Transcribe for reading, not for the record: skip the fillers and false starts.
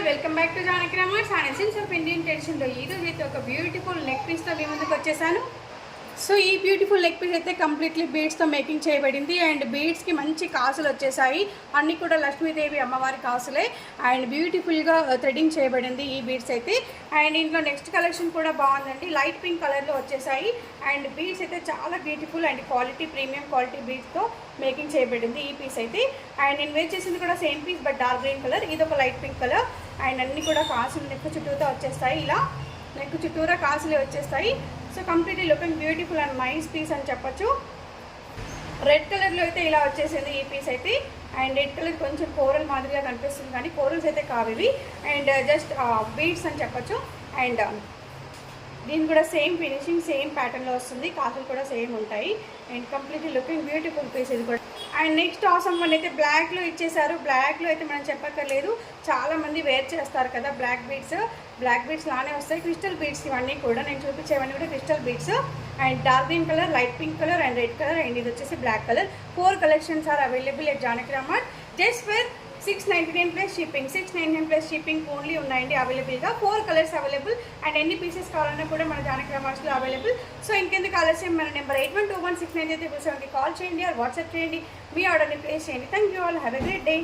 Welcome back to Janaki Ramars and sense of Indian ట్రెడిషన్లో ఈరోజు అయితే ఒక బ్యూటిఫుల్ నెక్ పీస్తో మీ ముందుకు వచ్చేసాను. సో ఈ బ్యూటిఫుల్ నెక్ పీస్ అయితే కంప్లీట్లీ బీడ్స్తో మేకింగ్ చేయబడింది అండ్ బీడ్స్కి మంచి కాసులు వచ్చేసాయి. అన్నీ కూడా లక్ష్మీదేవి అమ్మవారి కాసులే అండ్ బ్యూటిఫుల్గా థ్రెడింగ్ చేయబడింది ఈ బీడ్స్ అయితే. అండ్ ఇంట్లో నెక్స్ట్ కలెక్షన్ కూడా బాగుందండి, లైట్ పింక్ కలర్లో వచ్చేసాయి అండ్ బీడ్స్ అయితే చాలా beautiful and quality premium quality బీడ్స్తో మేకింగ్ చేయబడింది ఈ పీస్ అయితే. అండ్ నేను వేర్ చేసింది కూడా same piece but dark green colour, ఇది ఒక లైట్ పింక్ కలర్ అండ్ అన్నీ కూడా కాసులు నెక్ చుట్టూతో వచ్చేస్తాయి. ఇలా నెక్ చుట్టూరా కాసులే వచ్చేస్తాయి. So completely looking beautiful and nice piece అని చెప్పొచ్చు. రెడ్ కలర్లో అయితే ఇలా వచ్చేసింది ఈ పీస్ అయితే. అండ్ రెడ్ కలర్ కొంచెం కోరల్ మాదిరిగా కనిపిస్తుంది కానీ కోరల్స్ అయితే కావు ఇవి అండ్ జస్ట్ బీడ్స్ అని చెప్పొచ్చు. అండ్ దీని కూడా సేమ్ ఫినిషింగ్ సేమ్ ప్యాటర్న్లో వస్తుంది, కాసులు కూడా సేమ్ ఉంటాయి and completely looking beautiful piece ఇది కూడా. అండ్ నెక్స్ట్ ఆసమ్ వన్ అయితే బ్లాక్లో ఇచ్చేసారు. బ్లాక్లో అయితే మనం చెప్పక్కర్లేదు, చాలామంది వేర్ చేస్తారు కదా బ్లాక్ బీడ్స్ లానే వస్తాయి. క్రిస్టల్ బీడ్స్ ఇవన్నీ కూడా నేను చూపించేవన్నీ కూడా crystal beads and dark green colour, light pink colour and red colour and ఇది వచ్చేసి black colour. 4 collections are available at Janaki Ramars just for 699 plus shipping. 699 plus shipping only ఉన్నాయండి అవైలబుల్గా. 4 కలర్స్ అవైలబుల్ అండ్ ఎన్ని పీసెస్ కావాలన్నా కూడా మన జానకి రామర్స్లో అవైలబుల్. సో ఇంకెందుకు ఆలస్యం, మన నెంబర్ 812169 అయితే కాల్ చేయండి ఆర్ వాట్సాప్ చేయండి, మీ ఆర్డర్ని ప్లేస్ చేయండి. Thank you all, have a great day.